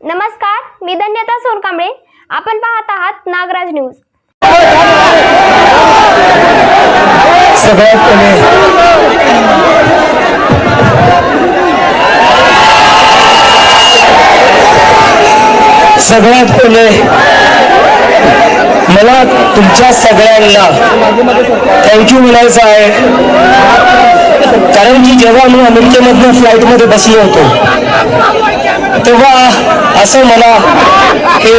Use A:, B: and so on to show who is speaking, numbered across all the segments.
A: नमस्कार, मी धन्यता सोनकांबळे. आपण पाहत आहात नागराज न्यूज.
B: सगळ्यात पहिले मला तुमच्या सगळ्यांना थँक्यू म्हणायचं आहे, कारण की जेव्हा मी अमेरिकेमधून फ्लाईटमध्ये बसलो होतो तेव्हा असं मला हे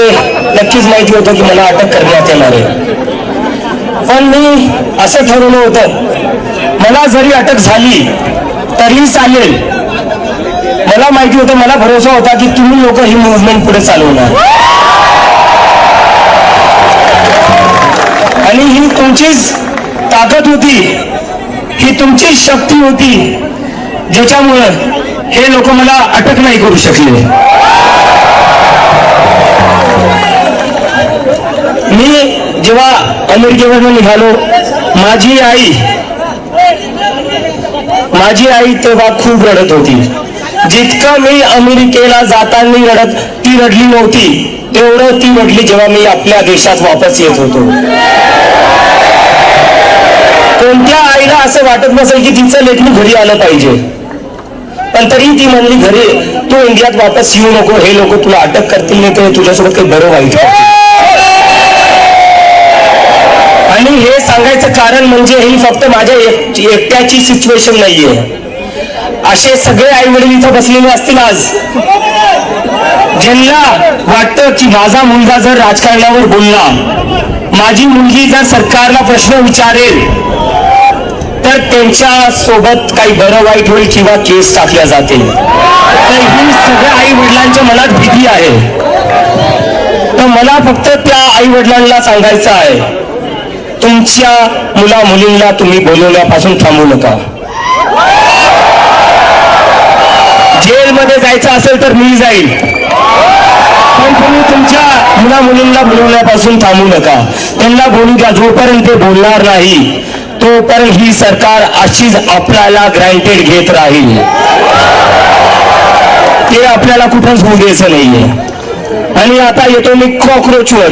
B: नक्कीच माहिती होतं की मला अटक करण्यात येणार आहे. पण मी असं ठरवलं होतं, मला जरी अटक झाली तरी चालेल. मला माहिती होतं, मला भरोसा होता की तुम्ही लोक ही मूव्हमेंट पुढे चालवणार आणि ही तुमचीच ताकद होती, ही तुमचीच शक्ती होती, ज्याच्यामुळं हे लोक मला अटक नाही करू शकले. मी जेव्हा अमेरिकेवरून निघालो, माझी आई तेव्हा खूप रडत होती. जितकं मी अमेरिकेला जाताना ती रडली नव्हती, तेवढं ती रडली जेव्हा मी आपल्या देशात वापस येत होतो. कोणत्या आईला असं वाटत नसेल की तिचं लेकरू घरी आलं पाहिजे, पण तरी ती म्हणली, घरी तू इंडियात वापस येऊ नको, हे लोक तुला अटक करतील, नाही तर तुझ्यासोबत काही बरं वाईट करतील. आणि हे सांगायचं कारण म्हणजे ही फक्त माझ्या एकट्याची सिच्युएशन नाहीये. असे सगळे आई वडील इथं बसलेले असतील आज, ज्यांना वाटतं की माझा मुलगा जर राजकारणावर बोलला, माझी मुलगी जर सरकारला प्रश्न विचारेल तर त्यांच्या सोबत काही बरं वाईट होईल किंवा केस टाकल्या जातील. तर ही सगळ्या आई वडिलांच्या मनात भीती आहे. तर मला फक्त त्या आई वडिलांना सांगायचं आहे, तुमच्या मुला मुलींना तुम्ही बोलवण्यापासून थांबू नका. जेलमध्ये जायचं असेल तर मी जाईल, पण तुम्ही तुमच्या मुला मुलींना बोलवण्यापासून थांबू नका. त्यांना बोलू द्या. जोपर्यंत ते बोलणार नाही तोपर्यंत ही सरकार अशीच आपल्याला ग्रँटेड घेत राहील. ते आपल्याला कुठंच होऊ द्यायचं नाहीये. आणि आता येतो मी कॉकरोचवर.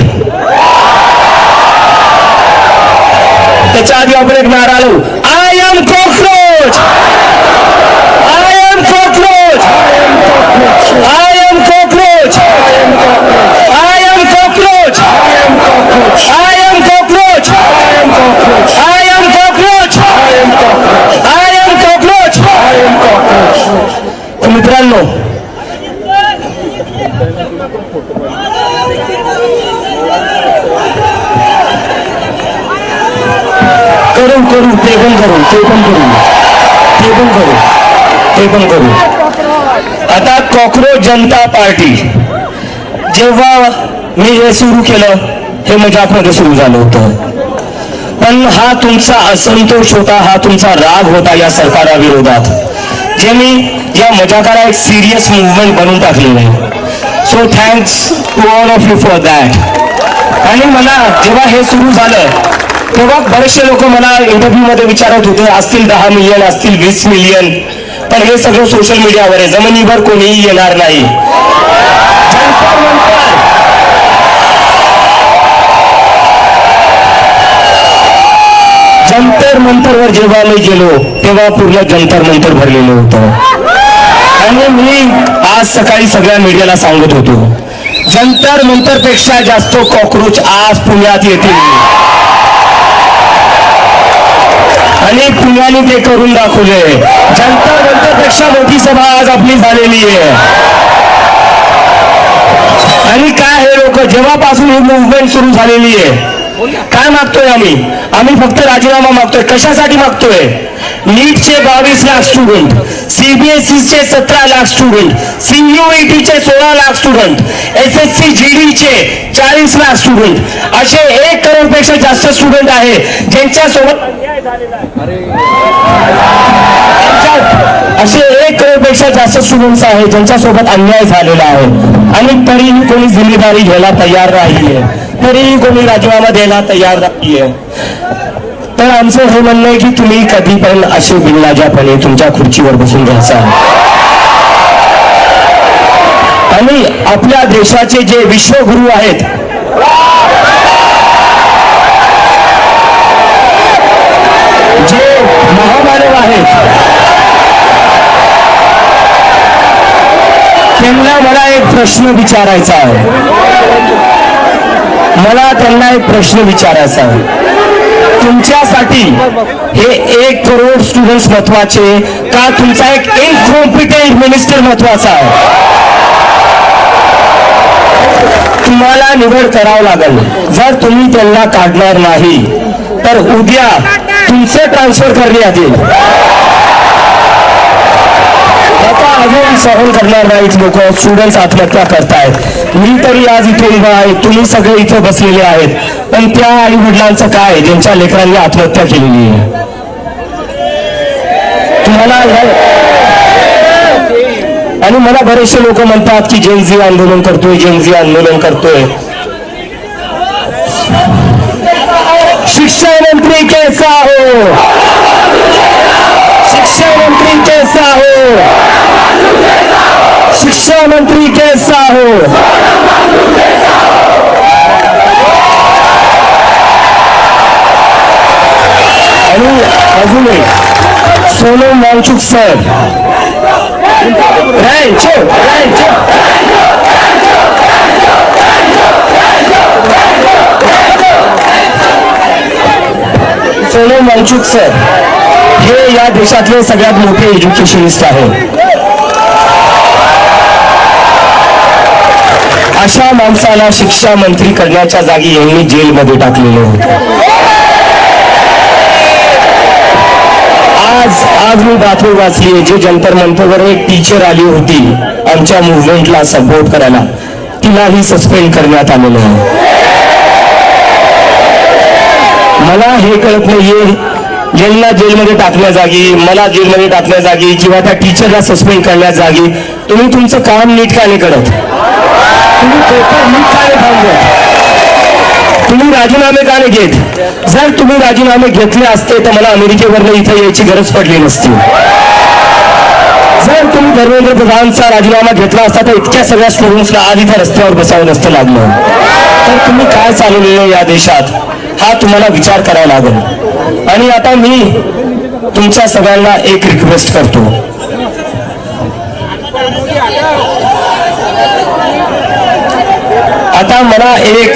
B: त्याच्या आधी आपण एक नारा लावू, I am cockroach, I am cockroach, I am cockroach, I am cockroach, I am cockroach, I am cockroach, I am cockroach. मित्रांनो, करू ते पण करू. आता कॉकरोच जनता पार्टी, जेव्हा मी हे सुरू केलं, हे मजाकमध्ये सुरू झालं होतं, पण हा तुमचा असंतोष होता, हा तुमचा राग होता या सरकाराविरोधात, जे मी या मजाकाला एक सिरियस मुवमेंट बनवून टाकलेलं आहे. So thanks to all of you for that. आणि मला जेव्हा हे सुरू झालं तेव्हा बरेचसे लोक मला इंटरव्ह्यू मध्ये विचारत होते, असतील 10 मिलियन, असतील 20 मिलियन, पण हे सगळं सोशल मीडियावर आहे, जमिनीवर कोणीही येणार नाही. जंतर मंतरवर जेव्हा मी गेलो तेव्हा पूर्ण जंतर मंतर भरलेलं होतं. आणि मी आज सकाळी सगळ्या मीडियाला सांगत होतो, जंतर मंतर पेक्षा जास्त कॉकरोच आज पुण्यात येतील आणि पुण्याने ते करून दाखवले. जंतर मंतरपेक्षा मोठी सभा आज आपली झालेली आहे. आणि काय हे लोक जेव्हापासून ही मुवमेंट सुरू झालेली आहे, काय मागतोय आम्ही फक्त राजीनामा मागतोय. कशासाठी मागतोय? नीटचे 22 लाख स्टुडंट, सीबीएसईचे 17 लाख स्टुडंट, सीयूईटीचे 16 लाख स्टुडंट, एसएससी जीडीचे 40 लाख स्टुडंट, असे 1 करोडपेक्षा जास्त स्टुडंट आहे ज्यांच्यासोबत अन्याय झालेला आहे. असे 1 करोडपेक्षा जास्त स्टुडंट्स आहेत ज्यांच्यासोबत अन्याय झालेला आहे. आणि तरीही कोणी जिम्मेदारी घ्यायला तयार नाहीये, तरीही कोणी राजीनामा द्यायला तयार नाहीये. तर आमचं हे म्हणणं आहे की तुम्ही कधी पण असे बिनलाजापणे तुमच्या खुर्चीवर बसून घ्यायचा. आणि आणि आपल्या देशाचे जे विश्वगुरू आहेत, जे महामानव आहेत, त्यांना मला एक प्रश्न विचारायचा आहे. मला त्यांना एक प्रश्न विचारायचा आहे. तुमच्यासाठी हे 1 करोड स्टुडंट्स महत्वाचे का तुमचा एक इनकॉम्पिटेंट मिनिस्टर महत्वाचा आहे? तुम्हाला निवड करावं लागेल. जर तुम्ही त्यांना काढणार नाही तर उद्या तुमचं ट्रान्सफर करण्यात येईल. आता अजून सहन करणार नाहीत लोक. स्टुडंट्स आत्महत्या करतायत. मी तरी आज इथे उभा आहे, तुम्ही सगळे इथे बसलेले आहेत, पण त्या आई वडिलांचं काय ज्यांच्या लेकरांनी आत्महत्या केलेली आहे? तुम्हाला आणि मला बरेचसे लोक म्हणतात की जेनझी आंदोलन करतोय, जेनझी आंदोलन करतोय. शिक्षा मंत्री कैसा हो, शिक्षा मंत्री कैसा हो, शिक्षा मंत्री कैसा हो. आणि अजून एक सोनम वांगचुक सर, सोनम वांगचुक सर हे या देशातले सगळ्यात मोठे एज्युकेशनिस्ट आहेत. अशा माणसाला शिक्षा मंत्री करण्याच्या जागी यांनी जेलमध्ये टाकलेले होते. आज मी बातमी वाचली, जे जंतर मंतरवर एक टीचर आली होती आमच्या मुवमेंटला सपोर्ट करायला, तिलाही सस्पेंड करण्यात आलेलं आहे. मला हे कळत नाहीये, यांना जेलमध्ये टाकण्या जागी, मला जेलमध्ये टाकण्या जागी किंवा त्या टीचरला सस्पेंड करण्यात जागी तुम्ही तुमचं काम नीट का नाही करत? तुम्ही पेपर नीट का नाही थांबवत? तुम्ही राजीनामे का नाही घेत? जर तुम्ही राजीनामे घेतले असते तर मला अमेरिकेवरनं इथे यायची गरज पडली नसती. जर तुम्ही धर्मेंद्र प्रधानचा राजीनामा घेतला असता तर इतक्या सगळ्या स्टुडंट्सला आज इथे रस्त्यावर बसावं नसतं लागलं. तर तुम्ही काय चालवलेलं या देशात हा तुम्हाला विचार करावा लागेल. आणि आता मी तुमच्या सगळ्यांना एक रिक्वेस्ट करतो. आता मला एक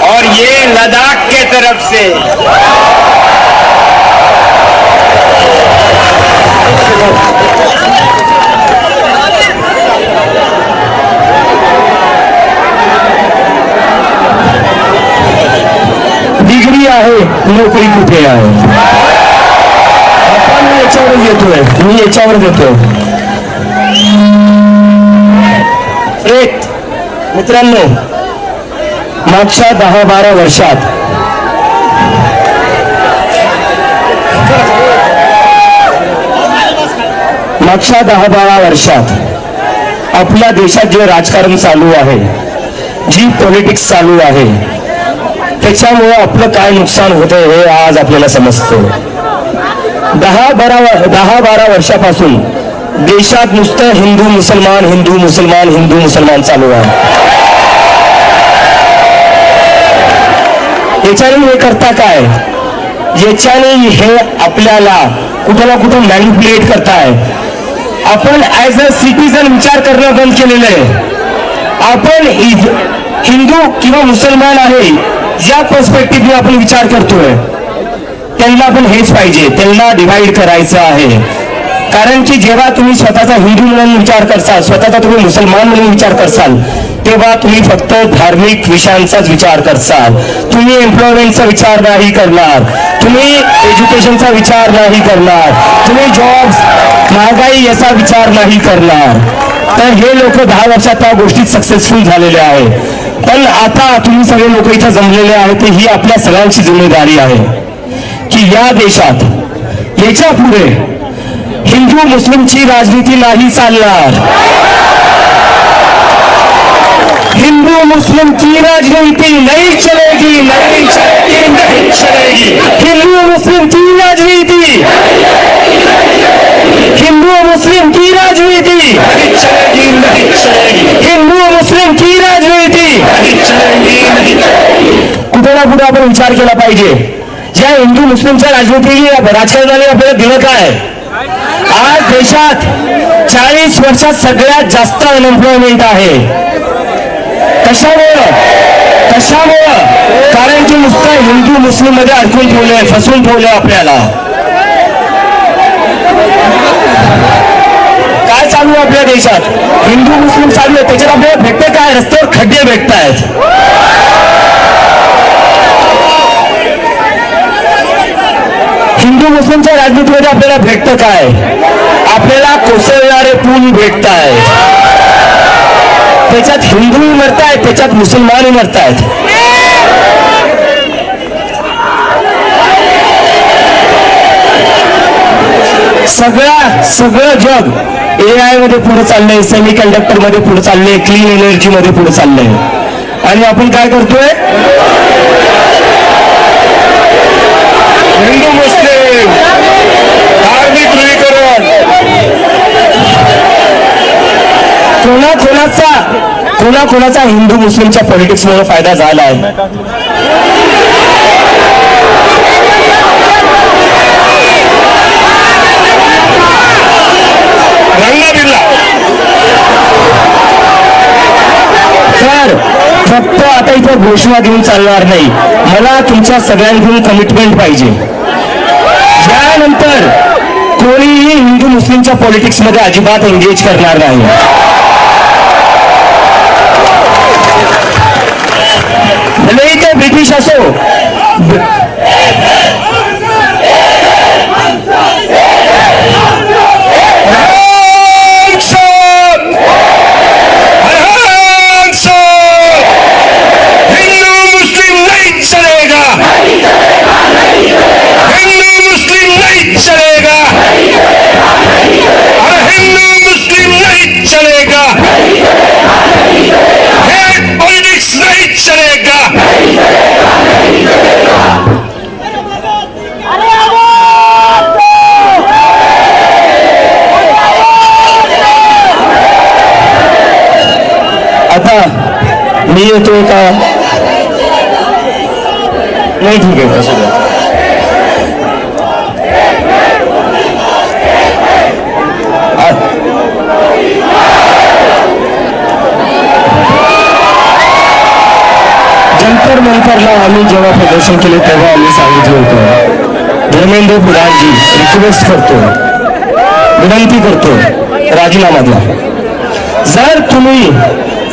C: और ये लद्दाख के तरफ से
B: डिग्री आहे, नोकरी कुठे आहे? आपण याच्यावर येतोय, मी याच्यावर देतोय. एक मित्रांनो, मागच्या 10-12 वर्षात आपल्या देशात जे राजकारण चालू आहे, जी पॉलिटिक्स चालू आहे, त्याच्यामुळे आपलं काय नुकसान होतंय हे आज आपल्याला समजतं. 10-12 वर्षापासून देशात नुसतं हिंदू मुसलमान हिंदू मुसलमान हिंदू मुसलमान चालू आहे. याच्याने हे करता काय? याच्याने हे आपल्याला कुठं ना कुठं मॅनिप्युलेट करताय. आपण ऍज अ सिटीजन विचार करणं बंद केलेलं आहे. आपण हिंदू किंवा मुसलमान आहे ज्या पर्स्पेक्टिव्हने आपण विचार करतोय, त्यांना पण हेच पाहिजे, त्यांना डिवाइड करायचं आहे. कारण की जेव्हा तुम्ही स्वतःचा हिंदू म्हणून विचार करसाल, स्वतःचा तुम्ही मुसलमान म्हणून विचार करसाल, तेव्हा तुम्ही फक्त धार्मिक विषयांचाच विचार करसाल. तुम्ही एम्प्लॉयमेंटचा विचार नाही करणार, तुम्ही एज्युकेशनचा विचार नाही करणार, तुम्ही जॉब्स, महागाई याचा विचार नाही करणार. तर हे लोक 10 वर्षात त्या गोष्टीत सक्सेसफुल झालेले आहेत. पण आता तुम्ही सगळे लोक इथे जमलेले आहेत, ही आपल्या सगळ्यांची जिम्मेदारी आहे की या देशात याच्या पुढे हिंदू मुस्लिमची राजनीती नाही चालणार. हिंदू मुस्लिम की राजनीति नहीं चलेगी, नहीं चलेगी, नहीं चलेगी। हिंदू मुस्लिम की राजनीति, हिंदू मुस्लिम की राजनीति नहीं चलेगी, नहीं चलेगी। हिंदू मुस्लिम की राजनीति नहीं चलेगी, नहीं चलेगी। कुठे ना कुठे आपण विचार केला पाहिजे, ज्या हिंदू मुस्लिमच्या राजकारणाने आपल्याला दिलं काय? आज देशात 40 वर्षात सगळ्यात जास्त अनएम्प्लॉयमेंट आहे. कशामुळं? कशामुळं? कारण की नुसतं हिंदू मुस्लिम मध्ये अडकून ठेवलंय, फसवून ठेवलंय आपल्याला. काय चालू आहे आपल्या देशात? हिंदू मुस्लिम चालू आहे, त्याच्यात आपल्याला भेटते काय? रस्त्यावर खड्डे भेटतायत. हिंदू मुस्लिमच्या राजनीतीमध्ये आपल्याला भेटतं काय? आपल्याला कोसळणारे पूल भेटतायत, त्याच्यात हिंदूही मरतायत, त्याच्यात मुसलमानही मरतायत. सगळं जग AI मध्ये पुढे चाललंय, सेमी कंडक्टर मध्ये पुढे चाललंय, क्लीन एनर्जी मध्ये पुढे चाललंय, आणि आपण काय करतोय? हिंदू मुस्लिम धार्मिक ध्रुवीकरण. कोणाचा हिंदू मुस्लिमच्या पॉलिटिक्समुळे फायदा झालाय? तर फक्त आता इथं घोषणा देऊन चालणार नाही, मला तुमच्या सगळ्यांकडून कमिटमेंट पाहिजे. यानंतर कोणीही हिंदू मुस्लिमच्या पॉलिटिक्स मध्ये अजिबात एंगेज करणार नाही. भले ते ब्रिटिश असो, मी येतोय का? नाही, ठीक आहे. असं जंतर मंतरला आम्ही जेव्हा प्रदर्शन केले तेव्हा आम्ही सांगितलं होतं, धर्मेंद्र प्रधानजी रिक्वेस्ट करतो, विनंती करतो, राजीनामा द्या. जर तुम्ही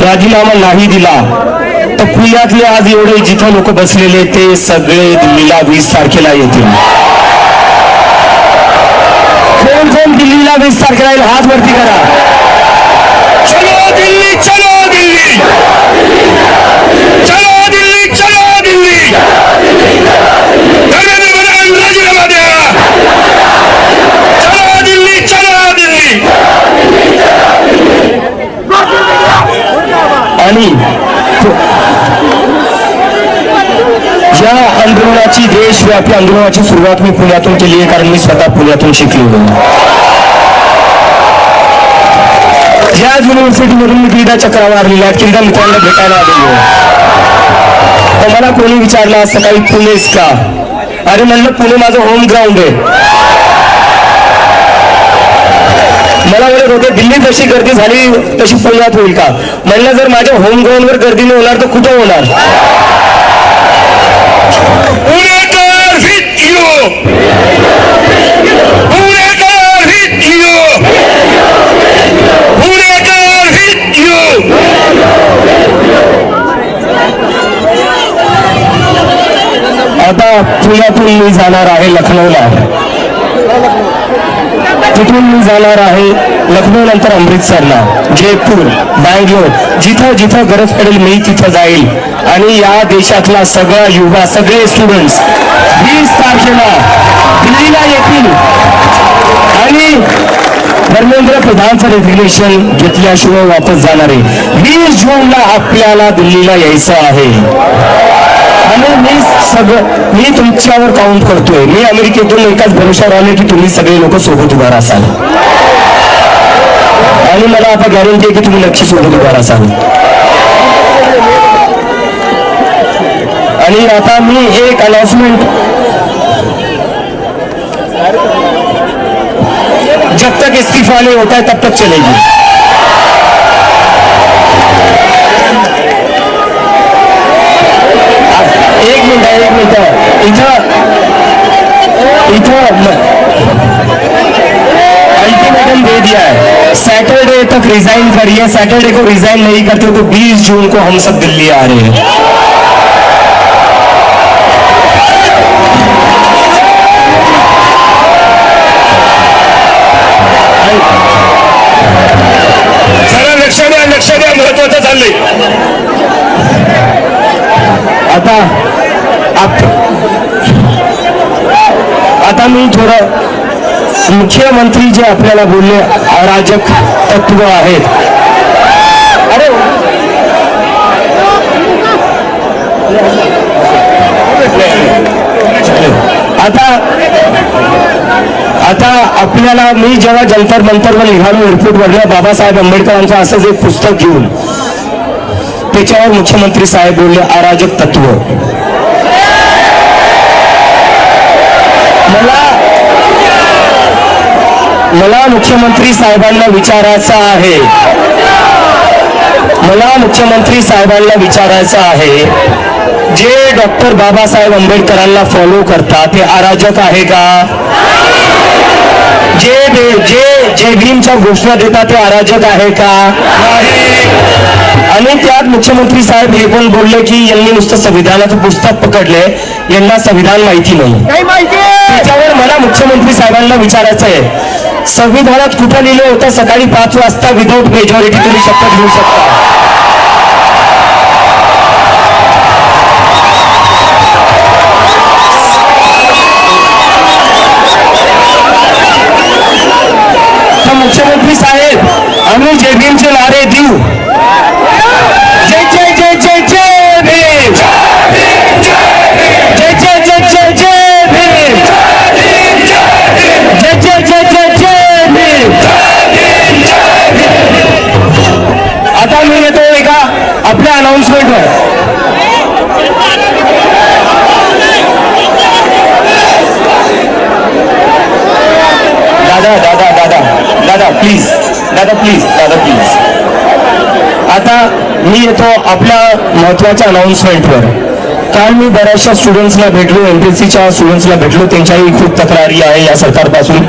B: राजीनामा नाही दिला तर पुण्यातले आज एवढे जिथं लोक बसलेले ते सगळे दिल्लीला 20 तारखेला येतील. कोण कोण दिल्लीला 20 तारखेला येईल? हात वरती करा. चलो दिल्ली, चलो दिल्ली, चलो दिल्ली, चलो दिल्ली. राजीनामा द्या. चलो दिल्ली, चलो दिल्ली. आणि या आंदोलनाची, देशव्यापी आंदोलनाची सुरुवात मी पुण्यातून केली आहे, कारण मी स्वतः पुण्यातून शिकलेलो. याच युनिव्हर्सिटीमधून मी क्रीडा चक्र मारलेल्या, क्रीडा मित्रांना भेटायला आलेलो. तर मला कोणी विचारलं असं काही पुणेच का? अरे म्हणलं पुणे माझं होम ग्राउंड आहे. मला म्हणत होते दिल्लीत जशी गर्दी झाली तशी पुण्यात होईल का? म्हणलं जर माझ्या होम ग्राउंडवर गर्दी नाही होणार तर कुठं होणार? आता पुण्यातून मी जाणार आहे लखनौला, तिथून मी जाणार आहे लखनौ नंतर अमृतसरला, जयपूर, बँगलोर, जिथं जिथं गरज पडेल मी तिथं जाईल. आणि या देशातला सगळा युवा, सगळे स्टुडंट्स 20 तारखेला दिल्लीला येतील आणि धर्मेंद्र प्रधानचं रेझिग्नेशन घेतल्याशिवाय वापस जाणार आहे. 20 जूनला आपल्याला दिल्लीला यायचं आहे आणि मी तुमच्यावर काउंट करतोय. मी अमेरिकेतून एकाच भरोशावर आले की तुम्ही सगळे लोक सोबत उभा असाल आणि मला आता गॅरंटी आहे की तुम्ही नक्की सोबत उभा असाल. आणि आता मी एक अनाउन्समेंट, जब तक इस्तीफा नहीं होता है तब तक चलेगी. एक मिनिट अल्टीमेटम दे दिया है, सैटरडे तक रिजाइन करिए. सैटरडे को रिजाइन नहीं करते तो 20 जून को हम सब दिल्ली आ रहे हैं. लक्ष द्या महत्वाचं चाललंय. आता मी थोडं मुख्यमंत्री जे आपल्याला बोलले अराजक तत्व आहेत. अरे आता आपल्याला मी जेव्हा जंतर मंतरवर निघालो एअरपोर्टवरल्या बाबासाहेब आंबेडकरांचं असंच एक पुस्तक घेऊन त्याच्यावर मुख्यमंत्री साहेब बोलले अराजक तत्व. मला मुख्यमंत्री साहेबांना विचारायचं आहे जे डॉक्टर बाबासाहेब आंबेडकरांना फॉलो करतात ते अराजक आहे का? जे भीमच्या घोषणा देतात ते अराजक आहे का? आणि त्यात मुख्यमंत्री साहेब हे पण बोलले की यांनी नुसतं संविधानाचं पुस्तक पकडले, यांना संविधान माहिती नाही. त्याच्यावर मला मुख्यमंत्री साहेबांना विचारायचं आहे, संविधानात कुठं लिहिलं होतं सकाळी 5 वाजता विदाऊट मेजॉरिटी तुम्ही शपथ घेऊ शकता? मुख्यमंत्री साहेब आम्ही जय भीमचे नारे देऊ. जय जय जय जय जय भीम, जय जय जय जय जय भीम, जय जय जय जय जय भीम. आता मी येतो एका आपल्या अनाउन्समेंटवर. दादा प्लीज. आता मी येतो आपल्या महत्वाच्या अनाउन्समेंटवर. काल मी बऱ्याचशा स्टुडंट्सला भेटलो, एमपीएससीच्या स्टुडंट्सला भेटलो, त्यांच्याही खूप तक्रारी आहे या सरकारपासून.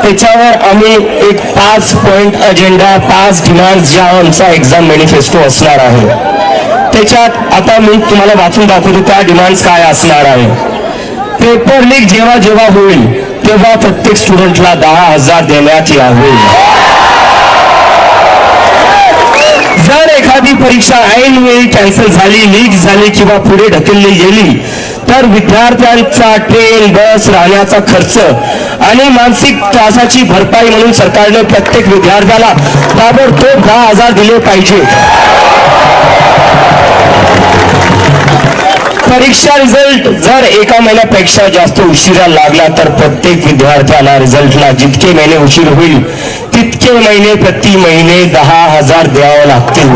B: त्याच्यावर आम्ही एक 5 पॉइंट अजेंडा, 5 डिमांड ज्या आमचा एक्झाम मॅनिफेस्टो असणार आहे त्याच्यात आता मी तुम्हाला वाचून दाखवतो त्या डिमांड्स काय असणार आहे. पेपर लीक जेव्हा होईल तेव्हा प्रत्येक स्टुडंटला 10,000 देण्यात यावे. जर एखादी परीक्षा ऐनवेळी कॅन्सल झाली, लीक झाली किंवा पुढे ढकलली गेली तर विद्यार्थ्यांचा ट्रेन, बस, राहण्याचा खर्च आणि मानसिक त्रासाची भरपाई म्हणून सरकारने प्रत्येक विद्यार्थ्याला ताबडतोब 10,000 दिले पाहिजे. परीक्षा रिझल्ट जर एका महिन्यापेक्षा जास्त उशिरा लागला तर प्रत्येक विद्यार्थ्याला रिझल्टला जितके महिने उशीर होईल तितके महिने प्रति महिने 10,000 द्यावे लागतील.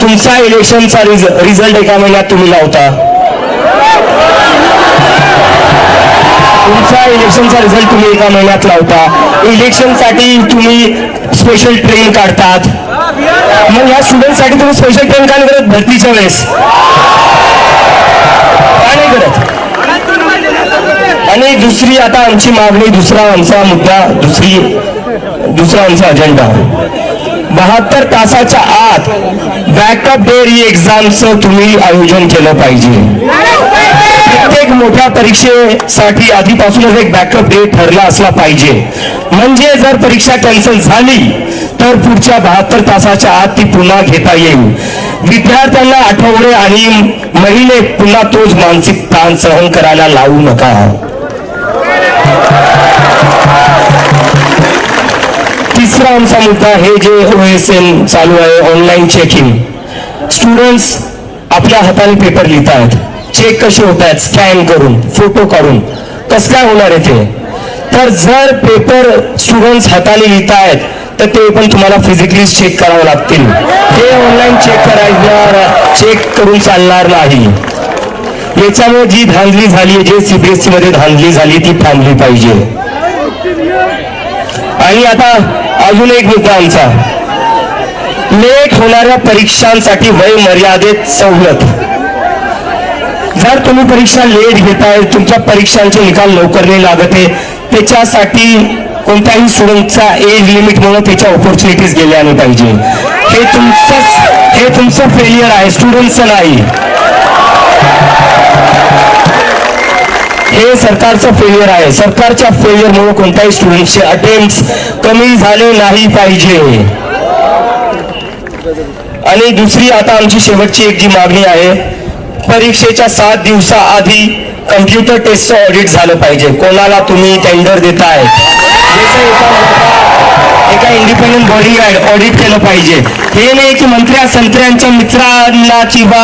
B: तुमचा इलेक्शनचा रिझल्ट एका महिन्यात तुम्ही लावता, तुमचा इलेक्शनचा रिझल्ट तुम्ही एका महिन्यात लावता. इलेक्शनसाठी तुम्ही स्पेशल ट्रेन काढतात. मग या स्टुडंटसाठी तुम्ही स्पेशल ट्रेन का नाही करत भरतीच्या वेळेस? का नाही करत? आणि दुसरी आता आमची मागणी, दुसरा आमचा मुद्दा, दुसरा आमचा अजेंडा, 72 तासाच्या आत बॅकअप डे री एक्झामचं तुम्ही आयोजन केलं पाहिजे. प्रत्येक मोठ्या परीक्षेसाठी आधीपासूनच एक बॅकअप डे ठरला असला पाहिजे. म्हणजे जर परीक्षा कॅन्सल झाली तर पुढच्या 72 तासाच्या आत ती पुन्हा घेता येईल. विद्यार्थ्यांना आठवडे आणि महिने पुन्हा तोच मानसिक ताण सहन करायला लावू नका. तिसरा आमचा मुद्दा हे जे OSM चालू आहे, ऑनलाईन चेकिंग. स्टुडंट्स आपल्या हाताने पेपर लिहित आहेत, चेक कसे होत आहेत, स्कॅन करून, फोटो काढून. कसं काय होणार आहे ते? तर जर पेपर स्टुडंट्स हाताने लिहित आहेत तर ते पण तुम्हाला फिजिकली चेक करावं लागतील. हे ऑनलाईन चेक करून चालणार नाही. याच्यामुळे जी धांदली झाली, जे CBSE मध्ये धांदली झाली ती थांबली पाहिजे. आणि आता अजून एक मुद्दा आमचा, लेट होणाऱ्या परीक्षांसाठी वय मर्यादेत सवलत. जर तुम्ही परीक्षा लेट घेताय, तुमच्या परीक्षांचे निकाल लवकर नाही लागत आहे, त्याच्यासाठी कोणत्याही स्टुडंटचा एज लिमिट म्हणून त्याच्या ऑपॉर्च्युनिटीज गेल्या नाही पाहिजे. हे तुमचं फेलियर आहे, स्टुडंटचं नाही. हे सरकारचं फेलियर आहे. सरकारच्या फेलियरमुळे कोणत्याही स्टुडंटचे अटेम्प्ट कमी झाले नाही पाहिजे. आणि दुसरी आता आमची शेवटची एक जी मागणी आहे, परीक्षेच्या 7 दिवसाआधी कम्प्युटर टेस्टचं ऑडिट झालं पाहिजे. कोणाला तुम्ही टेंडर देताय एका इंडिपेंडंट बॉडी ऑडिट केलं पाहिजे. हे नाही की मंत्र्या संत्र्यांच्या मित्रांना किंवा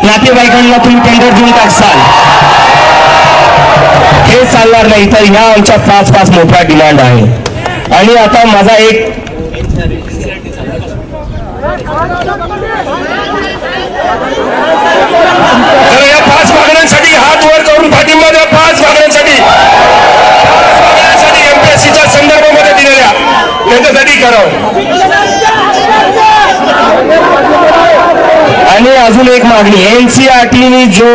B: नातेवाईकांना तुम्ही टेंडर देऊन टाकसाल, हे चालणार नाही. तर ह्या आमच्या 5 मोठ्या डिमांड आहे. आणि आता माझा एक
C: तर या 5 मागण्यांसाठी हात वर करून पाठिंबा द्या. 5 मागण्यांसाठी MPSCच्या संदर्भामध्ये दिलेल्या त्यांच्यासाठी करावं.
B: आणि अजून एक मागणी, NCERTने जो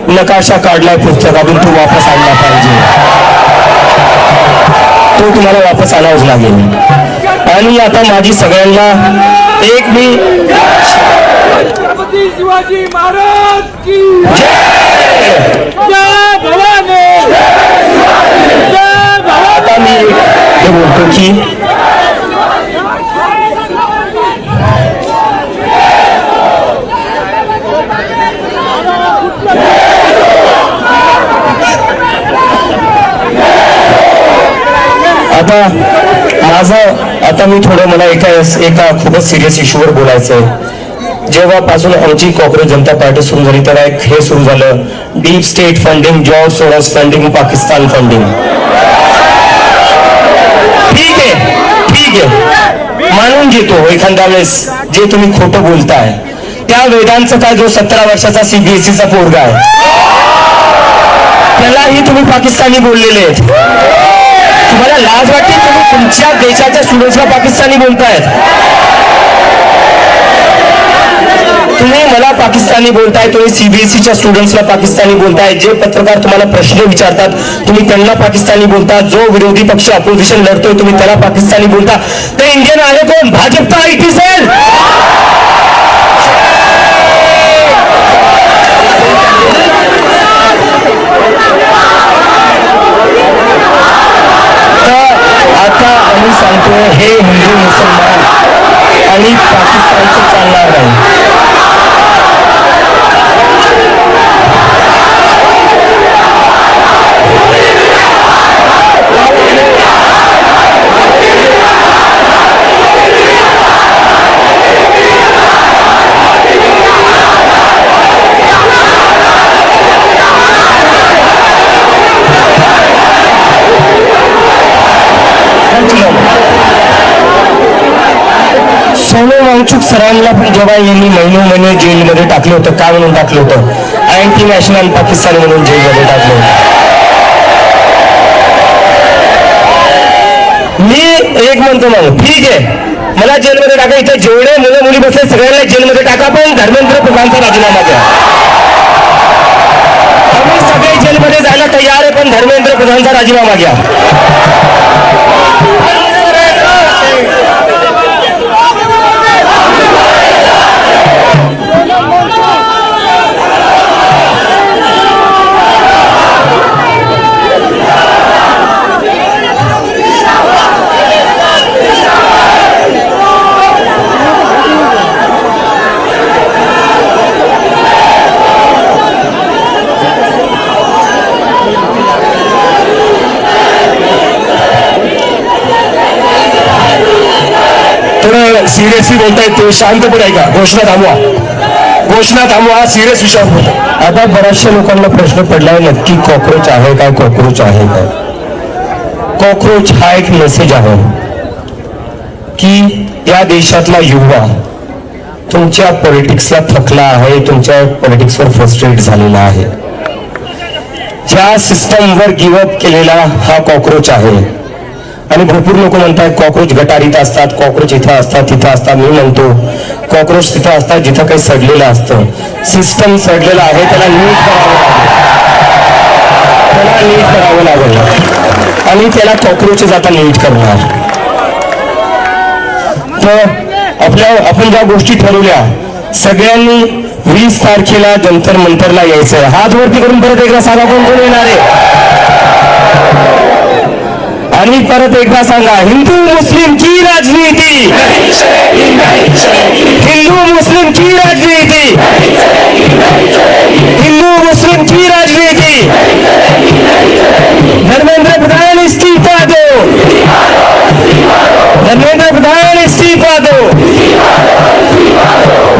B: नकाशा काढलाय पुस्तकातून तो वापस आणला पाहिजे. तो तुम्हाला वापस आणावाच लागेल. आणि आता माझी सगळ्यांना एक मी
D: छत्रपती शिवाजी महाराज की
B: जय.
D: जय भवानी.
B: आता मी हे बोलतो की आता मी थोडं मला एका खूपच सिरियस इश्यूवर बोलायचं आहे. जेव्हापासून आमची कॉक्रोच जनता पार्टी सुरू झाली तर एक हे सुरू झालं, deep state funding, George Soros funding, Pakistan funding. ठीक आहे, मानून घेतो एखाद्या वेळेस जे तुम्ही खोटं बोलताय. त्या वेदांचं काय, जो 17 वर्षाचा CBSEचा पोरगा आहे त्यालाही तुम्ही पाकिस्तानी बोललेले आहेत. तुम्हाला लाज वाटते? तुम्ही तुमच्या देशाच्या स्टुडंट्सला पाकिस्तानी बोलतायत. तुम्ही मला पाकिस्तानी बोलताय, तुम्ही CBSEच्या स्टुडंट्सला पाकिस्तानी बोलताय. जे पत्रकार तुम्हाला प्रश्न विचारतात तुम्ही त्यांना पाकिस्तानी बोलता. जो विरोधी पक्ष अपोजिशन लढतोय तुम्ही त्याला पाकिस्तानी बोलता. ते इंडियन आहे कोण? भाजपचा IT सेल. आता आम्ही सांगतो, हे हिंदू मुसलमान आणि पाकिस्तानचं चालणार नाही. सोनू वांगचूक सरांना पण जेव्हा यांनी महिने जेलमध्ये टाकलं होतं, काय म्हणून टाकलं होतं? अँटी नॅशनल पाकिस्तानी म्हणून जेलमध्ये टाकलं होतं. मी एक म्हणतो मग ठीक आहे, मला जेलमध्ये टाका. इथे जेवढे मुलं मुली बसले सगळ्यांना जेलमध्ये टाका, पण धर्मेंद्र प्रधानचा राजीनामा द्या. आम्ही सगळे जेलमध्ये जायला तयार आहे, पण धर्मेंद्र प्रधानचा राजीनामा घ्या.
C: थोडं सिरियसली बोलतायत ते शांतपणे ऐका. घोषणा थांबवा. सिरियस विषयावर बोलतो.
B: आता बऱ्याचशा लोकांना प्रश्न पडलाय नक्की कॉक्रोच आहे काय, कॉक्रोच आहे काय. कॉक्रोच हा एक मेसेज आहे की या देशातला युवा तुमच्या पॉलिटिक्सला थकला आहे, तुमच्या पॉलिटिक्सवर फ्रस्ट्रेट झालेला आहे. ज्या सिस्टमवर गिवअप केलेला हा कॉक्रोच आहे. आणि भरपूर लोक म्हणतात कॉक्रोच गटारीत असतात, कॉक्रोच इथं असतात तिथं असतात. मी म्हणतो कॉक्रोच तिथं असतात जिथं काही सडलेलं असतं. सिस्टम सडलेलं आहे, त्याला नीट करावं लागेल आणि त्याला कॉक्रोचेस आता नीट करणार. तर आपण ज्या गोष्टी ठरवल्या सगळ्यांनी 20 तारखेला जंतर मंतरला यायचंय. हात वरती करून परत एकदा सांगा कोण कोण येणार आहे. आणि परत एकदा सांगा, हिंदू मुस्लिम की राजनीति, हिंदू मुस्लिम की राजनीति, हिंदू मुस्लिम